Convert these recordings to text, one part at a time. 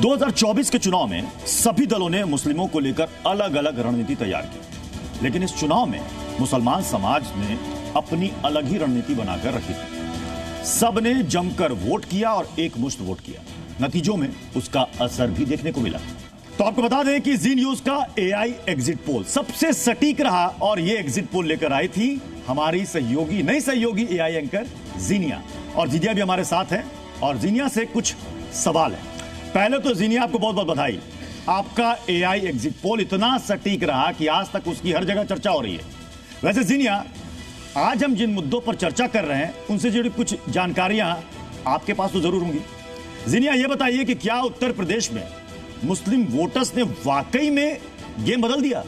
2024 के चुनाव में सभी दलों ने मुस्लिमों को लेकर अलग अलग रणनीति तैयार की, लेकिन इस चुनाव में मुसलमान समाज ने अपनी अलग ही रणनीति बनाकर रखी थी। सब ने जमकर वोट किया और एक मुश्त वोट किया। नतीजों में उसका असर भी देखने को मिला। तो आपको बता दें कि जी न्यूज का एआई एग्जिट पोल सबसे सटीक रहा और ये एग्जिट पोल लेकर आई थी हमारी सहयोगी, नई सहयोगी एआई एंकर जीनिया। और जीनिया भी हमारे साथ है और जीनिया से कुछ सवाल है। पहले तो जीनिया, आपको बहुत बहुत बधाई। आपका एआई एग्जिट पोल इतना सटीक रहा कि आज तक उसकी हर जगह चर्चा हो रही है। वैसे जीनिया, आज हम जिन मुद्दों पर चर्चा कर रहे हैं उनसे जुड़ी कुछ जानकारियां आपके पास तो जरूर होंगी। जीनिया, यह बताइए कि क्या उत्तर प्रदेश में मुस्लिम वोटर्स ने वाकई में गेम बदल दिया?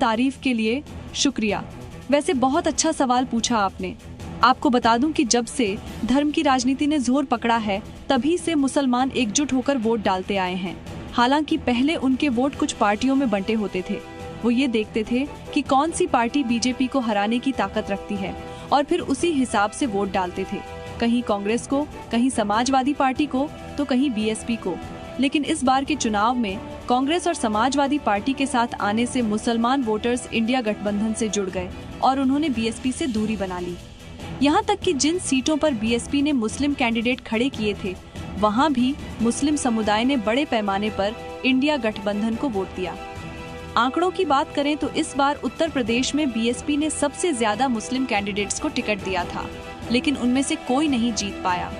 तारीफ के लिए शुक्रिया। वैसे बहुत अच्छा सवाल पूछा आपने। आपको बता दूं कि जब से धर्म की राजनीति ने जोर पकड़ा है, तभी से मुसलमान एकजुट होकर वोट डालते आए हैं। हालांकि पहले उनके वोट कुछ पार्टियों में बंटे होते थे। वो ये देखते थे कि कौन सी पार्टी बीजेपी को हराने की ताकत रखती है और फिर उसी हिसाब से वोट डालते थे। कहीं कांग्रेस को, कहीं समाजवादी पार्टी को, तो कहीं बीएसपी को। लेकिन इस बार के चुनाव में कांग्रेस और समाजवादी पार्टी के साथ आने से मुसलमान वोटर्स इंडिया गठबंधन से जुड़ गए और उन्होंने बीएसपी से दूरी बना ली। यहाँ तक कि जिन सीटों पर बीएसपी ने मुस्लिम कैंडिडेट खड़े किए थे, वहाँ भी मुस्लिम समुदाय ने बड़े पैमाने पर इंडिया गठबंधन को वोट दिया। आंकड़ों की बात करें तो इस बार उत्तर प्रदेश में बीएसपी ने सबसे ज्यादा मुस्लिम कैंडिडेट्स को टिकट दिया था, लेकिन उनमें से कोई नहीं जीत पाया।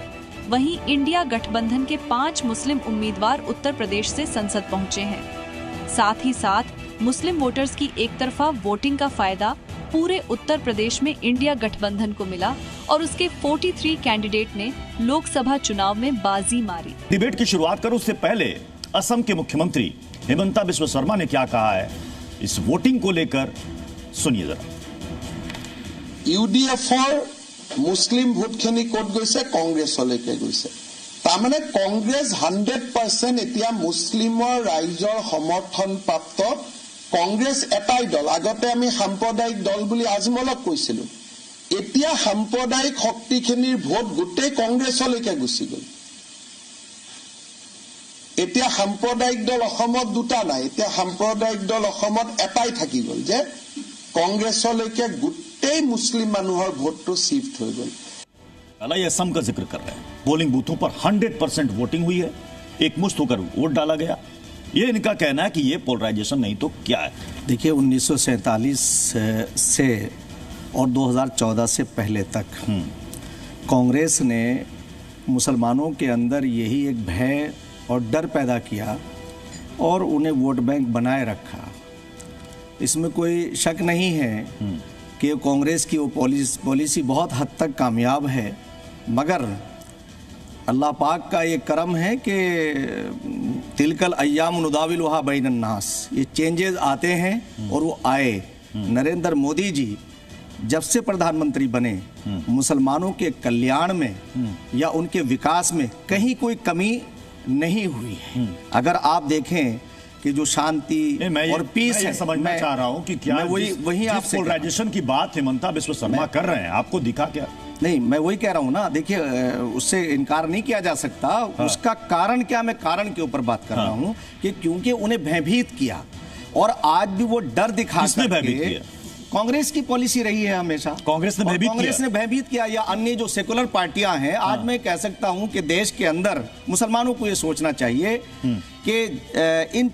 वहीं इंडिया गठबंधन के 5 मुस्लिम उम्मीदवार उत्तर प्रदेश से संसद पहुंचे हैं। साथ ही साथ मुस्लिम वोटर्स की एक तरफा वोटिंग का फायदा पूरे उत्तर प्रदेश में इंडिया गठबंधन को मिला और उसके 43 कैंडिडेट ने लोकसभा चुनाव में बाजी मारी। डिबेट की शुरुआत करूं उससे पहले असम के मुख्यमंत्री हिमंता बिस्वा शर्मा ने क्या कहा है इस वोटिंग को लेकर, सुनिए जरा। ইউডিএফৰ মুছলিম ভোটখিনি ক'ত গৈছে? কংগ্ৰেছলৈকে গৈছে। তাৰমানে কংগ্ৰেছ 100% এতিয়া মুছলিমৰ ৰাইজৰ সমৰ্থন প্ৰাপ্ত কংগ্ৰেছ এটাই দল। আগতে আমি সাম্প্ৰদায়িক দল বুলি আজমলক কৈছিলো। এতিয়া সাম্প্ৰদায়িক শক্তিখিনিৰ ভোট গোটেই কংগ্ৰেছলৈকে গুচি গ'ল। এতিয়া সাম্প্ৰদায়িক দল অসমত দুটা নাই, এতিয়া সাম্প্ৰদায়িক দল অসমত এটাই থাকি গ'ল যে কংগ্ৰেছলৈকে গোটেই মুছলিম মানুহৰ ভোটটো শিফ্ট হৈ গ'ল। ये असम का जिक्र कर रहे हैं। पोलिंग बूथों पर 100% वोटिंग हुई है, एक मुश्त होकर वोट डाला गया। ये इनका कहना है कि ये पोलराइजेशन नहीं तो क्या है? देखिए, 1947 से और 2014 से पहले तक कांग्रेस ने मुसलमानों के अंदर यही एक भय और डर पैदा किया और उन्हें वोट बैंक बनाए रखा। इसमें कोई शक नहीं है कि कांग्रेस की वो पॉलिसी बहुत हद तक कामयाब है, मगर अल्लाह पाक का ये करम है कि तिलकल अय्याम नुदाविलुहा बैनन नास, ये चेंजेस आते हैं और वो आए। नरेंद्र मोदी जी जब से प्रधानमंत्री बने, मुसलमानों के कल्याण में या उनके विकास में कहीं कोई कमी नहीं हुई है। अगर आप देखें कि जो शांति और पीस है, समझना चाह रहा हूं कि क्या वही आप पोलराइजेशन की बात हिमंता बिस्वा शर्मा कर रहे हैं, आपको दिखा क्या? नहीं, मैं वही कह रहा हूं ना। देखिए, उससे इनकार नहीं किया जा सकता। उसका कारण क्या, मैं कारण के ऊपर बात कर रहा हूं कि क्योंकि उन्हें भयभीत किया और आज भी वो डर दिखा। किसने भयभीत किया? कांग्रेस की पॉलिसी रही है हमेशा। कांग्रेस ने भयभीत किया या अन्य जो सेकुलर पार्टियां हैं। आज मैं कह सकता हूं कि देश के अंदर मुसलमानों को यह सोचना चाहिए कि इन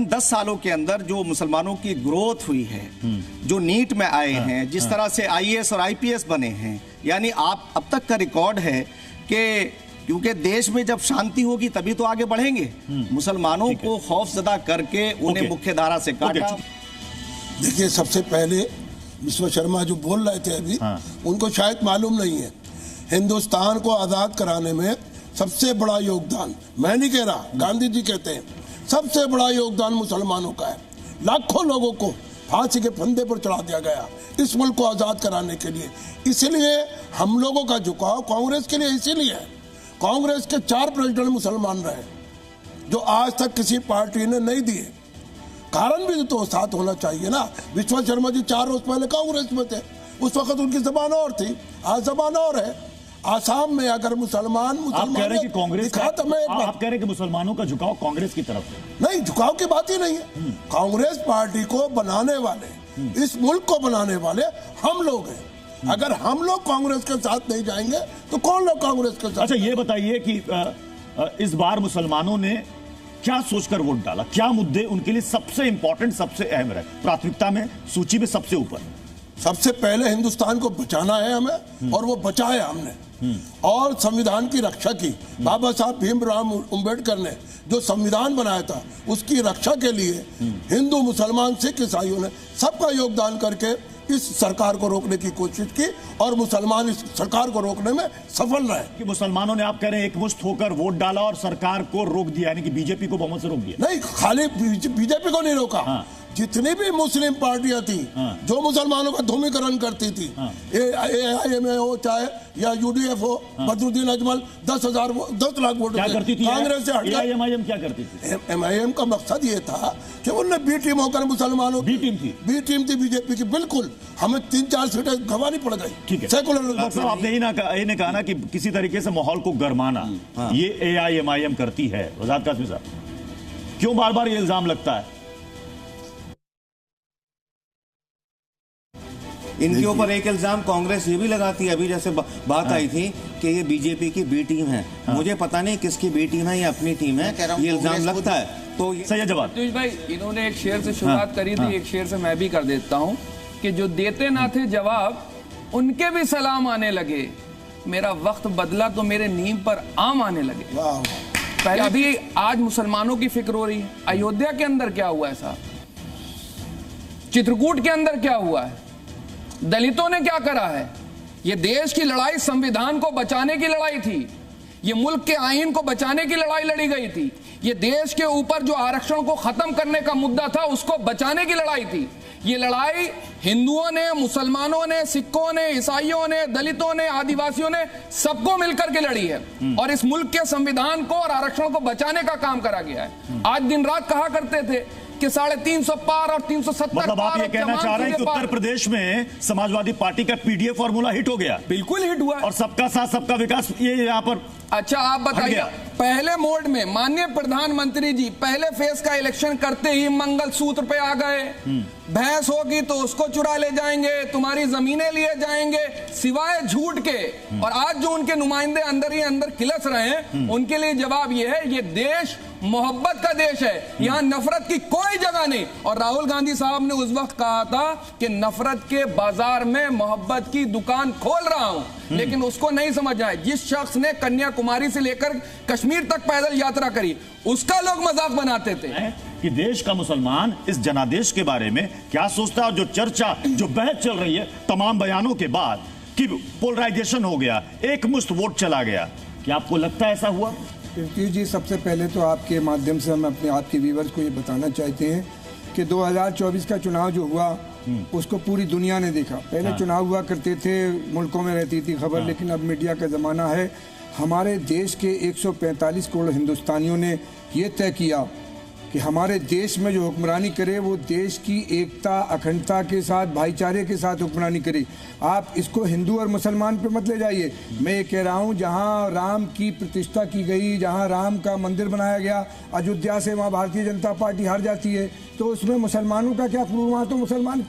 10 सालों के अंदर जो मुसलमानों की ग्रोथ हुई है, जो नीट में आए हैं, जिस तरह से आईएएस और आईपीएस बने हैं, यानी आप अब तक का रिकॉर्ड है कि क्योंकि देश में जब शांति होगी तभी तो आगे बढ़ेंगे। मुसलमानों को खौफजदा करके उन्हें मुख्य धारा से काटा। देखिए, सबसे पहले विश्व शर्मा जो बोल रहे थे अभी, उनको शायद मालूम नहीं है, हिंदुस्तान को आजाद कराने में सबसे बड़ा योगदान, मैं नहीं कह रहा, गांधी जी कहते हैं, सबसे बड़ा योगदान मुसलमानों का है। लाखों लोगों को फांसी के फंदे पर चढ़ा दिया गया इस मुल्क को आजाद कराने के लिए। इसलिए हम लोगों का झुकाव कांग्रेस के लिए इसीलिए है। कांग्रेस के 4 प्रेसिडेंट मुसलमान रहे, जो आज तक किसी पार्टी ने नहीं दिए। कारण भी तो साथ होना चाहिए ना। विश्व शर्मा जी 4 रोज पहले कांग्रेस में थे, उस वक्त उनकी जबान और थी, आज जबान और है। आसाम में अगर मुसलमान आप कह रहे हैं कि कांग्रेस दिखा तो मैं आप कह रहे हैं कि मुसलमानों का झुकाव कांग्रेस की तरफ है। नहीं, झुकाव की बात ही नहीं है। कांग्रेस पार्टी को बनाने वाले, इस मुल्क को बनाने वाले हम लोग हैं। अगर हम लोग कांग्रेस के साथ नहीं जाएंगे तो कौन लोग कांग्रेस के साथ? अच्छा, ये बताइए कि इस बार मुसलमानों ने क्या सोचकर वोट डाला? क्या मुद्दे उनके लिए सबसे इंपॉर्टेंट, सबसे अहम रहे, प्राथमिकता में, सूची में सबसे ऊपर? सबसे पहले हिंदुस्तान को बचाना है हमें, और वो बचाया हमने, और संविधान की रक्षा की। बाबा साहब भीमराव अंबेडकर ने जो संविधान बनाया था उसकी रक्षा के लिए हिंदू, मुसलमान, सिख, ईसाइयों ने सबका योगदान करके इस सरकार को रोकने की कोशिश की, और मुसलमान इस सरकार को रोकने में सफल रहे। कि मुसलमानों ने, आप कह रहे हैं, एकमुश्त होकर वोट डाला और सरकार को रोक दिया, यानी कि बीजेपी को बहुमत से रोक दिया? नहीं, खाली बीजेपी को नहीं रोका। हाँ। जितनी भी मुस्लिम पार्टियां थी, हाँ, जो मुसलमानों का ध्रुवीकरण करती थी, हाँ, AIM हो चाहे या UDF हो, हाँ, बदरुद्दीन अजमल 10 लाख वोट क्या करती थी? कांग्रेस से हटकर AIM क्या करती थी? MIM का मकसद ये था कि उनने बी टीम होकर मुसलमानों, बी टीम थी बीजेपी की। बिल्कुल, हमें 3-4 सीटें गंवानी पड़ गई। ठीक है, सेकुलर। आपने यही कहा ना कि किसी तरीके से माहौल को गरमाना, ये AIM करती है। वज़ाहत कासमी साहब, क्यों बार बार ये इल्जाम लगता है? इनके ऊपर एक इल्जाम कांग्रेस ये भी लगाती है, अभी जैसे बात आई थी कि ये बीजेपी की बी टीम है। मुझे पता नहीं किसकी बी टीम है या अपनी टीम है, ये इल्जाम लगता है। तो सही जवाब भाई, इन्होंने एक शेर से शुरुआत करी थी, एक शेर से मैं भी कर देता हूं कि जो देते ना थे जवाब उनके भी सलाम आने लगे, मेरा वक्त बदला तो मेरे नीम पर आम आने लगे। पहले अभी आज मुसलमानों की फिक्र हो रही है। अयोध्या के अंदर क्या हुआ है साहब, चित्रकूट के अंदर क्या हुआ है, दलितों ने क्या करा है। ये देश की लड़ाई संविधान को बचाने की लड़ाई थी, ये मुल्क के आईन को बचाने की लड़ाई लड़ी गई थी, ये देश के ऊपर जो आरक्षण को खत्म करने का मुद्दा था उसको बचाने की लड़ाई थी। ये लड़ाई हिंदुओं ने, मुसलमानों ने, सिखों ने, ईसाइयों ने, दलितों ने, आदिवासियों ने सबको मिलकर के लड़ी है, और इस मुल्क के संविधान को और आरक्षण को बचाने का काम करा गया है। आज दिन रात कहा करते थे कि 350 पार और 370 मतलब आप ये कहना चाह रहे हैं कि उत्तर प्रदेश में समाजवादी पार्टी का पीडीए फॉर्मूला हिट हो गया? बिल्कुल हिट हुआ, और सबका साथ सबका विकास ये यहाँ पर। अच्छा, आप बताइए, पहले मोड में माननीय प्रधानमंत्री जी पहले फेज का इलेक्शन करते ही मंगल सूत्र पे आ गए, भैंस होगी तो उसको चुरा ले जाएंगे, तुम्हारी जमीनें लिए जाएंगे, सिवाय झूठ के। और आज जो उनके नुमाइंदे अंदर ही अंदर किलस रहे हैं, उनके लिए जवाब ये है, ये देश मोहब्बत का देश है, यहाँ नफरत की कोई जगह नहीं। और राहुल गांधी साहब ने उस वक्त कहा था कि नफरत के बाजार में मोहब्बत की दुकान खोल रहा हूं, लेकिन उसको नहीं समझ आया। जिस शख्स ने कन्याकुमारी से लेकर कश्मीर तक पैदल यात्रा करी, उसका लोग मजाक बनाते थे कि देश का मुसलमान इस जनादेश के बारे में क्या सोचता है। और जो चर्चा, जो बहस चल रही है तमाम बयानों के बाद कि पोलराइजेशन हो गया, एक मुश्त वोट चला गया, क्या आपको लगता है ऐसा हुआ? जी, सबसे पहले तो आपके माध्यम से हम अपने आपके व्यूअर्स को ये बताना चाहते हैं कि 2024 का चुनाव जो हुआ उसको पूरी दुनिया ने देखा। पहले चुनाव हुआ करते थे, मुल्कों में रहती थी खबर, लेकिन अब मीडिया का ज़माना है। हमारे देश के 145 करोड़ हिंदुस्तानियों ने ये तय किया कि हमारे देश में जो हुक्मरानी करे वो देश की एकता, अखंडता के साथ, भाईचारे के साथ हुक्मरानी करे। आप इसको हिंदू और मुसलमान पे मत ले जाइए। मैं ये कह रहा हूँ, जहाँ राम की प्रतिष्ठा की गई, जहाँ राम का मंदिर बनाया गया अयोध्या से, वहाँ भारतीय जनता पार्टी हार जाती है, तो उसमें मुसलमानों का क्या कसूर? वहाँ तो मुसलमान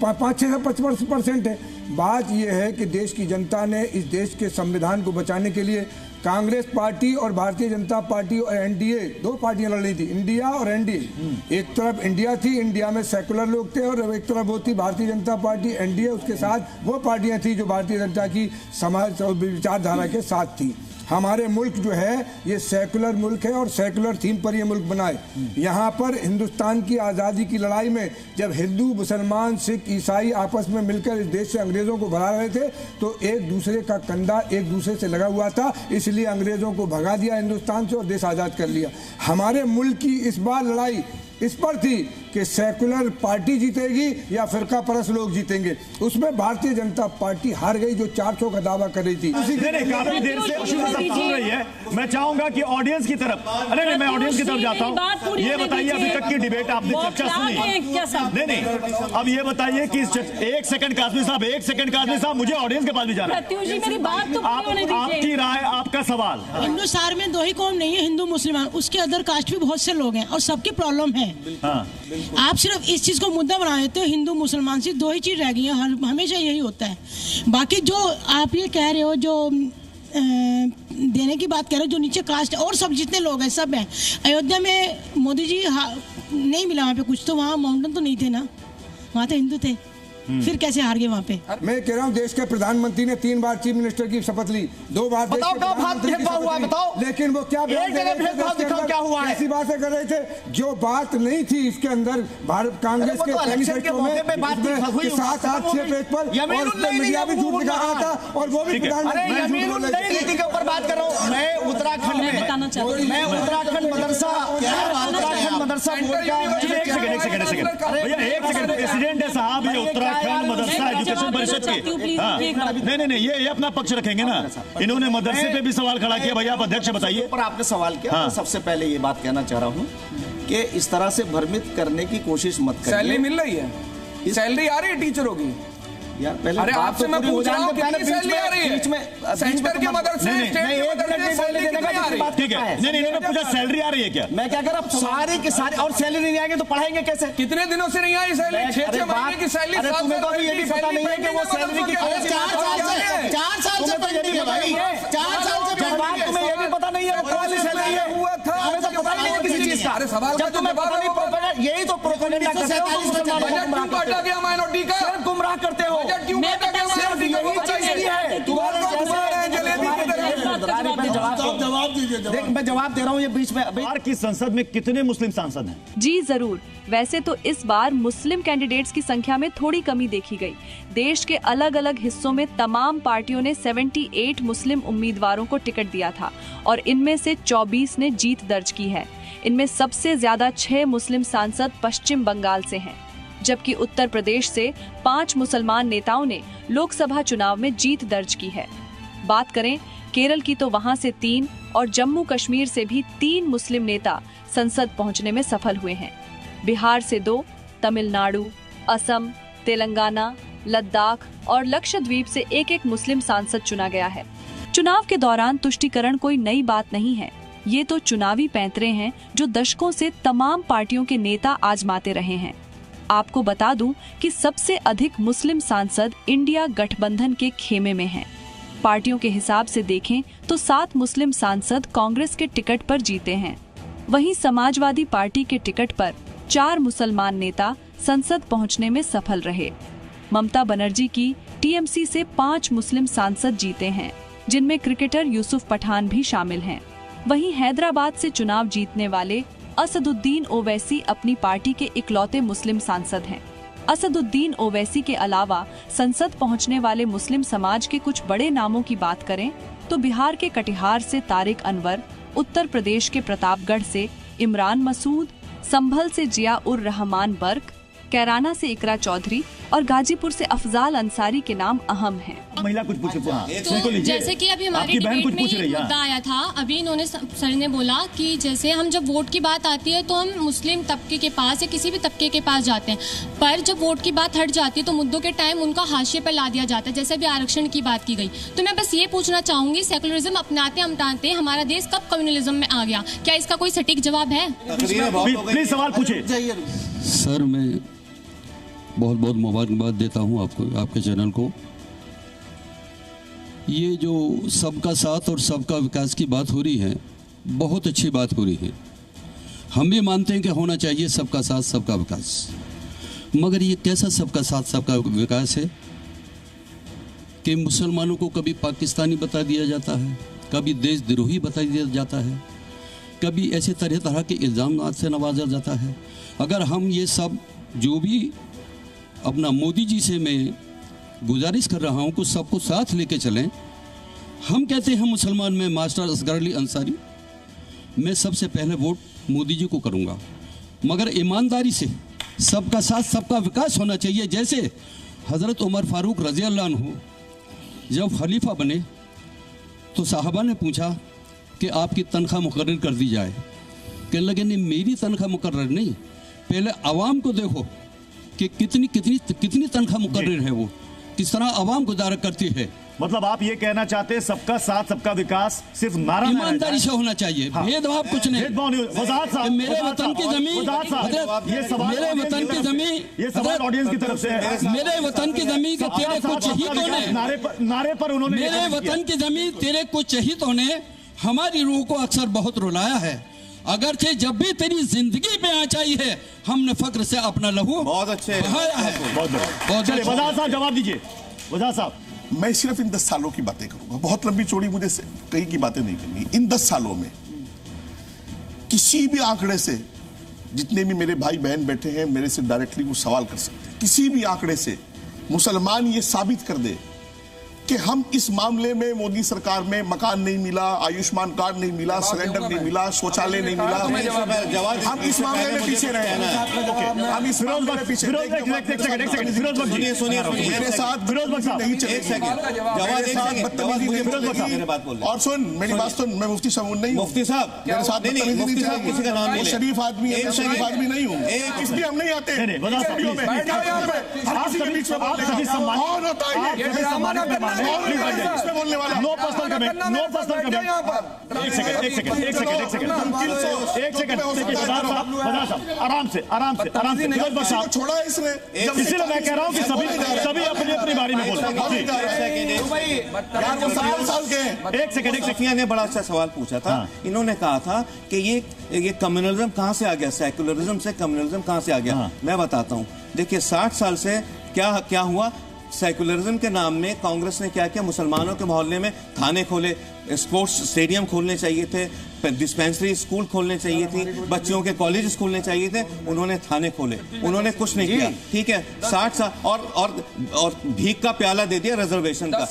5-6% है। बात यह है कि देश की जनता ने इस देश के संविधान को बचाने के लिए कांग्रेस पार्टी और भारतीय जनता पार्टी और एनडीए, 2 पार्टियां लड़ रही थी, इंडिया और एनडीए। एक तरफ इंडिया थी, इंडिया में सेकुलर लोग थे, और एक तरफ वो थी भारतीय जनता पार्टी, एनडीए, उसके साथ वो पार्टियां थी जो भारतीय जनता की समाज और विचारधारा के साथ थी। हमारे मुल्क जो है ये सेकुलर मुल्क है और सेकुलर थीम पर ये मुल्क बनाए। यहाँ पर हिंदुस्तान की आज़ादी की लड़ाई में जब हिंदू, मुसलमान, सिख, ईसाई आपस में मिलकर इस देश से अंग्रेज़ों को भगा रहे थे, तो एक दूसरे का कंधा एक दूसरे से लगा हुआ था, इसलिए अंग्रेज़ों को भगा दिया हिंदुस्तान से और देश आज़ाद कर लिया। हमारे मुल्क की इस बार लड़ाई इस पर थी कि सेकुलर पार्टी जीतेगी या फिरका परस्त लोग जीतेंगे। उसमें भारतीय जनता पार्टी हार गई जो 400 का दावा कर रही थी। काफी देर से सुन रही है। मैं चाहूंगा कि ऑडियंस की तरफ, अरे मैं ऑडियंस की तरफ जाता हूँ। ये बताइए, अभी तक की डिबेट आपने चर्चा सुनी? नहीं, अब ये बताइए कि 1 सेकंड कासमी साहब, 1 सेकंड कासमी साहब, मुझे ऑडियंस के पास भी जाना है। आपकी राय, आपका सवाल। हिंदुस्तान में 2 ही कौम नहीं है, हिंदू मुसलमान, उसके अदर कास्ट भी बहुत से लोग हैं और सबकी प्रॉब्लम है। आप सिर्फ इस चीज को मुद्दा बना देते हो, हिंदू मुसलमान सिर्फ 2 ही चीज रह गई है, हमेशा यही होता है। बाकी जो आप ये कह रहे हो, जो देने की बात कह रहे हो, जो नीचे कास्ट और सब जितने लोग हैं सब हैं। अयोध्या में मोदी जी नहीं मिला वहाँ पे कुछ, तो वहाँ माउंटेन तो नहीं थे ना, वहाँ तो हिंदू थे, फिर कैसे हार गए वहाँ पे? मैं कह रहा हूँ देश के प्रधानमंत्री ने 3 बार चीफ मिनिस्टर की शपथ ली, 2 बार बताओ हुआ, बताओ, लेकिन वो क्या दिखाओ क्या हुआ है? ऐसी बातें कर रहे थे जो बात नहीं थी इसके अंदर। भारत कांग्रेस के मैनिफेस्टो में 7-8-6 पेज पर मीडिया भी झूठ दिखा रहा था और वो भी प्रधानमंत्री के ऊपर बात कर रहा हूँ। मैं उत्तराखंड मदरसा प्रेसिडेंट है साहब, ये उत्तराखंड मदरसा एजुकेशन परिषद की। नहीं, ये अपना पक्ष रखेंगे ना। इन्होंने मदरसे पे भी सवाल खड़ा किया। भैया आप अध्यक्ष बताइए। पर आपने सवाल किया। तो सबसे पहले ये बात कहना चाह रहा हूँ कि इस तरह से भ्रमित करने की कोशिश मत करिए। सैलरी मिल रही है, सैलरी आ रही है टीचरों की यार। पहले अरे आपसे मैं पूछ रहा हूँ कितनी सैलरी आ रही है? बीच में सेंटर के मदरसे, स्टेट के मदरसे सैलरी कितनी आ रही है? ठीक है, नहीं इन्होंने पूछा सैलरी आ रही है क्या? मैं क्या कर रहा हूँ, सारे के सारे, और सैलरी नहीं आएंगे तो पढ़ाएंगे कैसे? कितने दिनों से नहीं आई सैलरी? 6 महीने की सैलरी। अरे तुम्हें तो अभी ये भी पता नहीं है कि वो सैलरी की 4 साल से पेंडिंग है भाई, 4 साल से पेंडिंग है। तुम्हें ये भी पता नहीं है वो कौन सी सैलरी है? हुआ था, हमें तो पता नहीं है किसी चीज का। अरे सवाल का तुम्हें पता नहीं, प्रोपेगेंडा, यही तो प्रोपेगेंडा करते हो। बजट क्यों काटा गया माइनॉरिटी का? सिर्फ गुमराह करते हो। बजट क्यों काटा गया? सिर्फ यही चीज है। देख, मैं जवाब दे रहा हूँ। ये बीच में बिहार की संसद में कितने मुस्लिम सांसद हैं? जी जरूर। वैसे तो इस बार मुस्लिम कैंडिडेट्स की संख्या में थोड़ी कमी देखी गई। देश के अलग अलग हिस्सों में तमाम पार्टियों ने 78 मुस्लिम उम्मीदवारों को टिकट दिया था और इनमें से 24 ने जीत दर्ज की है। इनमें सबसे ज्यादा 6 मुस्लिम सांसद पश्चिम बंगाल से हैं, जबकि उत्तर प्रदेश से 5 मुसलमान नेताओं ने लोकसभा चुनाव में जीत दर्ज की है। बात करें केरल की तो वहां से 3 और जम्मू कश्मीर से भी 3 मुस्लिम नेता संसद पहुंचने में सफल हुए हैं। बिहार से 2, तमिलनाडु, असम, तेलंगाना, लद्दाख और लक्षद्वीप से 1-1 मुस्लिम सांसद चुना गया है। चुनाव के दौरान तुष्टीकरण कोई नई बात नहीं है। ये तो चुनावी पैंतरे हैं जो दशकों से तमाम पार्टियों के नेता आजमाते रहे हैं। आपको बता दूं कि सबसे अधिक मुस्लिम सांसद इंडिया गठबंधन के खेमे में हैं। पार्टियों के हिसाब से देखें तो 7 मुस्लिम सांसद कांग्रेस के टिकट पर जीते हैं। वहीं समाजवादी पार्टी के टिकट पर 4 मुसलमान नेता संसद पहुंचने में सफल रहे। ममता बनर्जी की टीएमसी से 5 मुस्लिम सांसद जीते हैं, जिनमें क्रिकेटर यूसुफ पठान भी शामिल हैं। वहीं हैदराबाद से चुनाव जीतने वाले असदुद्दीन ओवैसी अपनी पार्टी के इकलौते मुस्लिम सांसद हैं। असदुद्दीन ओवैसी के अलावा संसद पहुंचने वाले मुस्लिम समाज के कुछ बड़े नामों की बात करें तो बिहार के कटिहार से तारिक अनवर, उत्तर प्रदेश के प्रतापगढ़ से इमरान मसूद, संभल से जिया उर रहमान बर्क, कैराना से इकरा चौधरी और गाजीपुर से अफजाल अंसारी के नाम अहम हैं। महिला कुछ पूछे तो जैसे कि अभी हमारी डिबेट में ये मुद्दा आया था, अभी इन्होंने सर ने बोला कि जैसे हम जब वोट की बात आती है तो हम मुस्लिम तबके के पास या किसी भी तबके के पास जाते हैं, पर जब वोट की बात हट जाती है तो मुद्दों के टाइम उनका हाशिए पर ला दिया जाता है। जैसे अभी आरक्षण की बात की गई, तो मैं बस ये पूछना चाहूंगी, सेकुलरिज्म अपनाते हमारा देश कब कम्युनलिज्म में आ गया? क्या इसका कोई सटीक जवाब है? प्लीज सवाल पूछे। सर मैं बहुत बहुत मुबारकबाद देता हूं आपको, आपके चैनल को। ये जो सबका साथ और सबका विकास की बात हो रही है, बहुत अच्छी बात हो रही है। हम भी मानते हैं कि होना चाहिए सबका साथ सबका विकास, मगर ये कैसा सबका साथ सबका विकास है कि मुसलमानों को कभी पाकिस्तानी बता दिया जाता है, कभी देशद्रोही बता दिया जाता है, कभी ऐसे तरह तरह के इल्ज़ाम से नवाजा जाता है। अगर हम ये सब जो भी अपना मोदी जी से मैं गुजारिश कर रहा हूं कि सबको साथ लेके चलें। हम कहते हैं मुसलमान में मास्टर असगर अली अंसारी, मैं सबसे पहले वोट मोदी जी को करूंगा, मगर ईमानदारी से सबका साथ सबका विकास होना चाहिए। जैसे हज़रत उमर फारूक रज़ी अल्लाह अन्हु जब खलीफा बने तो साहबा ने पूछा कि आपकी तनख्वाह मुकर्रर कर दी जाए। कहने लगे नहीं, मेरी तनख्वाह मुकर्रर नहीं, पहले आवाम को देखो कि कितनी कितनी कितनी तनख्वाह मुकर्रर है, वो किस तरह आवाम गुजारा करती है। मतलब आप ये कहना चाहते हैं सबका साथ सबका विकास सिर्फ नारा ईमानदारी से होना चाहिए, भेदभाव कुछ नहीं। मेरे वतन की जमीन, मेरे वतन की जमीन, ये सवाल ऑडियंस की तरफ से है। मेरे वतन की जमीन के तेरे कुछ शहीदों ने, नारे पर उन्होंने, मेरे वतन की जमीन तेरे कुछ शहीदों ने हमारी रूह को अक्सर बहुत रुलाया है। अगरचे जब भी तेरी जिंदगी में आचाई है, हमने फक्र से अपना लहू बहुत अच्छे बहाया है। बहुत वज़ार साहब जवाब दीजिए। वज़ार साहब, मैं सिर्फ इन 10 सालों की बातें करूंगा, बहुत लंबी चौड़ी मुझे कहीं की बातें नहीं करनी। इन 10 सालों में किसी भी आंकड़े से, जितने भी मेरे भाई बहन बैठे हैं मेरे से डायरेक्टली वो सवाल कर सकते हैं, किसी भी आंकड़े से मुसलमान ये साबित कर दे कि हम इस मामले में मोदी सरकार में मकान नहीं मिला, आयुष्मान कार्ड नहीं मिला, सिलेंडर नहीं मिला, शौचालय नहीं मिला, हम इस मामले में पीछे रहे हैं। हम इस मामले में पीछे और सुन मेरी बात सुन, मैं मुफ्ती साहब नहीं, मुफ्ती साहब मेरे साथ किसी का नाम शरीफ आदमी है, शरीफ आदमी नहीं हूँ, इसलिए हम नहीं आते बोलने वाला। No personal comment, no personal comment. एक सेकंड आराम से छोड़ा इसने, इसीलिए मैं कह रहा हूँ कि सभी अपनी अपनी बारी में बोले। एक सेकंड ने बड़ा अच्छा सवाल पूछा था। इन्होंने कहा था कि ये कम्युनलिज्म कहाँ से आ गया, सेकुलरिज्म से कम्युनलिज्म कहाँ से आ गया। मैं बताता हूँ, देखिए 60 साल से क्या हुआ। सेकुलरिज्म के नाम में कांग्रेस ने क्या किया, मुसलमानों के मोहल्ले में थाने खोले, स्पोर्ट्स स्टेडियम खोलने चाहिए थे, डिस्पेंसरी स्कूल खोलने चाहिए थी, बच्चों के कॉलेज खोलने चाहिए थे, उन्होंने थाने खोले, उन्होंने कुछ नहीं किया। ठीक है, 60 साल और भीख का प्याला दे दिया रिजर्वेशन का।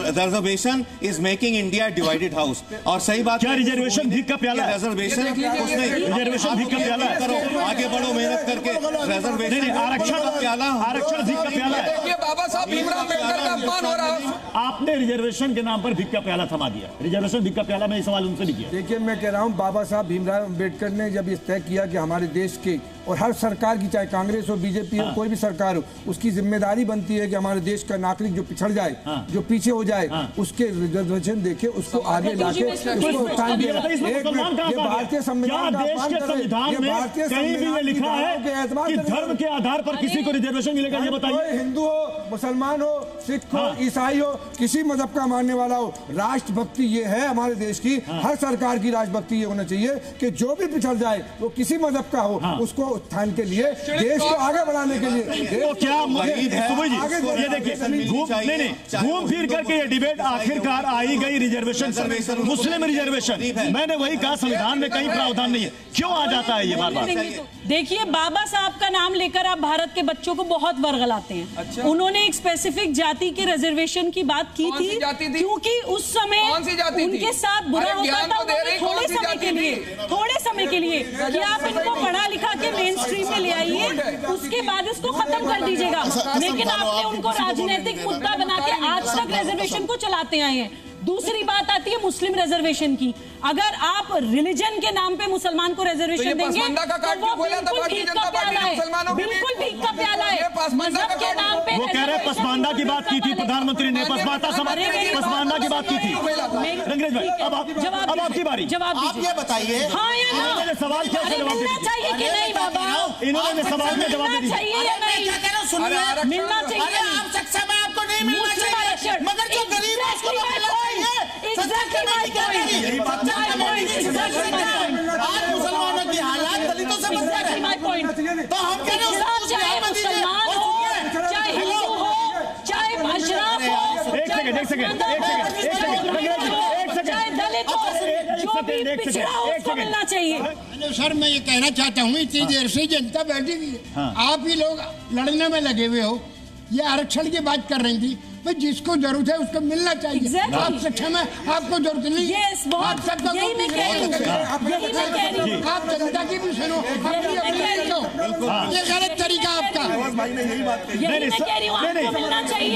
Reservation is making India divided house. और सही बात, क्या रिजर्वेशन भीख का प्याला? रिजर्वेशन रिजर्वेशन भीख का प्याला करो, आगे बढ़ो मेहनत करके। रिजर्वेशन आरक्षण का प्याला, आरक्षण भीख का प्याला है। बाबा साहब भीमराव अम्बेडकर का अपमान हो रहा है। आपने रिजर्वेशन के नाम पर भीख का प्याला थमा दिया। रिजर्वेशन भीख का प्याला, मैं सवाल उनसे भी किया। देखिए मैं कह रहा हूँ, बाबा साहब भीमराव अम्बेडकर ने जब ये तय किया कि हमारे देश के और हर सरकार की, चाहे कांग्रेस हो, बीजेपी हो, कोई भी सरकार हो, उसकी जिम्मेदारी बनती है कि हमारे देश का नागरिक जो पिछड़ जाए, जो पीछे हो जाए, उसके रिजर्वेशन देके उसको आगे लाके उसको उत्थान दिया। भारतीय संविधान कहीं भी लिखा है कि धर्म के आधार पर किसी को रिजर्वेशन मिलेगा? ये बताइए। हिंदू हो, मुसलमान हो, सिख हो, ईसाई हो, किसी मजहब का मानने वाला हो, राष्ट्रभक्ति ये है हमारे देश की। हर सरकार की राष्ट्रभक्ति ये होना चाहिए कि जो भी पिछड़ जाए वो किसी मजहब का हो, उसको उत्थान के लिए, देश को आगे बढ़ाने के लिए। तो क्या ये देखिए, घूम फिर करके ये डिबेट आखिरकार आई गई रिजर्वेशन, मुस्लिम रिजर्वेशन। मैंने वही कहा, संविधान में कहीं प्रावधान नहीं है, क्यों आ जाता है ये बार-बार? देखिए, बाबा साहब का नाम लेकर आप भारत के बच्चों को बहुत वर्गलाते हैं। अच्छा? उन्होंने एक स्पेसिफिक जाति के रिजर्वेशन की बात की थी, क्योंकि उस समय उनके साथ बुरा होता था। थोड़े समय के लिए कि आप इनको पढ़ा लिखा के मेन स्ट्रीम में ले आइए, उसके बाद इसको खत्म कर दीजिएगा। लेकिन आपने उनको राजनीतिक मुद्दा बना के आज तक रिजर्वेशन को चलाते आए हैं। दूसरी बात आती है मुस्लिम रिजर्वेशन की। अगर आप रिलीजन के नाम पे मुसलमान को रिजर्वेशन देंगे तो वो बिल्कुल भीख का प्याला है, बिल्कुल भीख का प्याला है। मजहब के नाम पे वो कह रहे हैं पसमानदा की बात की थी प्रधानमंत्री ने, पसमानदा की बात की थी। अंग्रेज भाई, अब आपकी बारी, आप ये बताइए। हाँ या ना? सवाल क्या मिलना चाहिए कि नहीं बाबा? इन्होंने सवाल में जवाब दिया। चाहिए या नहीं? मिलना चाहिए। आप सक्षम है, आपको नहीं मिलना चाहिए, मगर जो गरीब है उसको मिलना चाहिए। आज मुसलमानों की हालात दलितों से बदतर है, तो हम कह रहे हैं चाहे मुसलमान हो, चाहे हिंदू हो, चाहे अशराफ हो, चाहे दलित हो, जो भी पिछड़ा हो उसको मिलना चाहिए। सर मैं ये कहना चाहता हूँ, इतनी देर से जनता बैठी हुई है, आप ही लोग लड़ने में लगे हुए हो। ये आरक्षण की बात कर रही थी, भाई जिसको जरूरत है उसको मिलना चाहिए। आप सक्षम है, आपको जरूरत नहीं है, आप सबका आप जनता की भी सुनो, ये गलत तरीका आपका।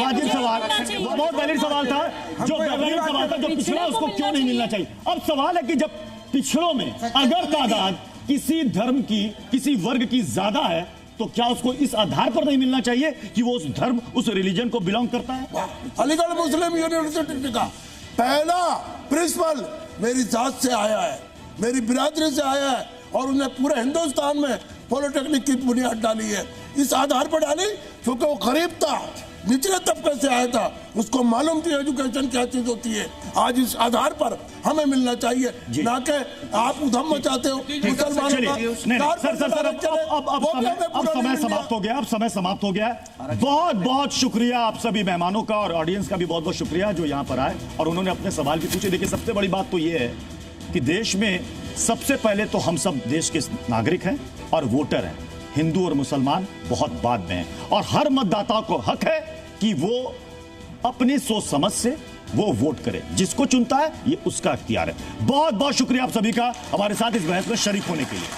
वाजिब सवाल, बहुत वैलिड सवाल था, जो वैलिड सवाल था, जो पिछड़ा उसको क्यों नहीं मिलना चाहिए। अब सवाल है कि जब पिछड़ों में अगर तादाद किसी धर्म की, किसी वर्ग की ज्यादा है, तो क्या उसको इस आधार पर नहीं मिलना चाहिए कि वो उस धर्म, उस रिलीजन को बिलोंग करता है। अलीगढ़ मुस्लिम यूनिवर्सिटी का पहला प्रिंसिपल मेरी जात से आया है, मेरी बिरादरी से आया है, और उन्हें पूरे हिंदुस्तान में पॉलिटेक्निक की बुनियाद डाली है। इस आधार पर डाली क्योंकि वो गरीब था, निचले तबके से आया था, उसको मालूम थी एजुकेशन क्या चीज होती है। आज इस आधार पर हमें मिलना चाहिए, ना कि आप उधम मचाते हो मुसलमानों अब समय समाप्त हो गया, अब समय समाप्त हो गया। बहुत बहुत शुक्रिया आप सभी मेहमानों का, और ऑडियंस का भी बहुत बहुत शुक्रिया जो यहाँ पर आए और उन्होंने अपने सवाल भी पूछे। देखिए, सबसे बड़ी बात तो ये है कि देश में सबसे पहले तो हम सब देश के नागरिक हैं और वोटर हैं। हिंदू और मुसलमान बहुत बाद में हैं, और हर मतदाता को हक है कि वो अपनी सोच समझ से वो वोट करे। जिसको चुनता है ये उसका अख्तियार है। बहुत बहुत शुक्रिया आप सभी का हमारे साथ इस बहस में शरीक होने के लिए।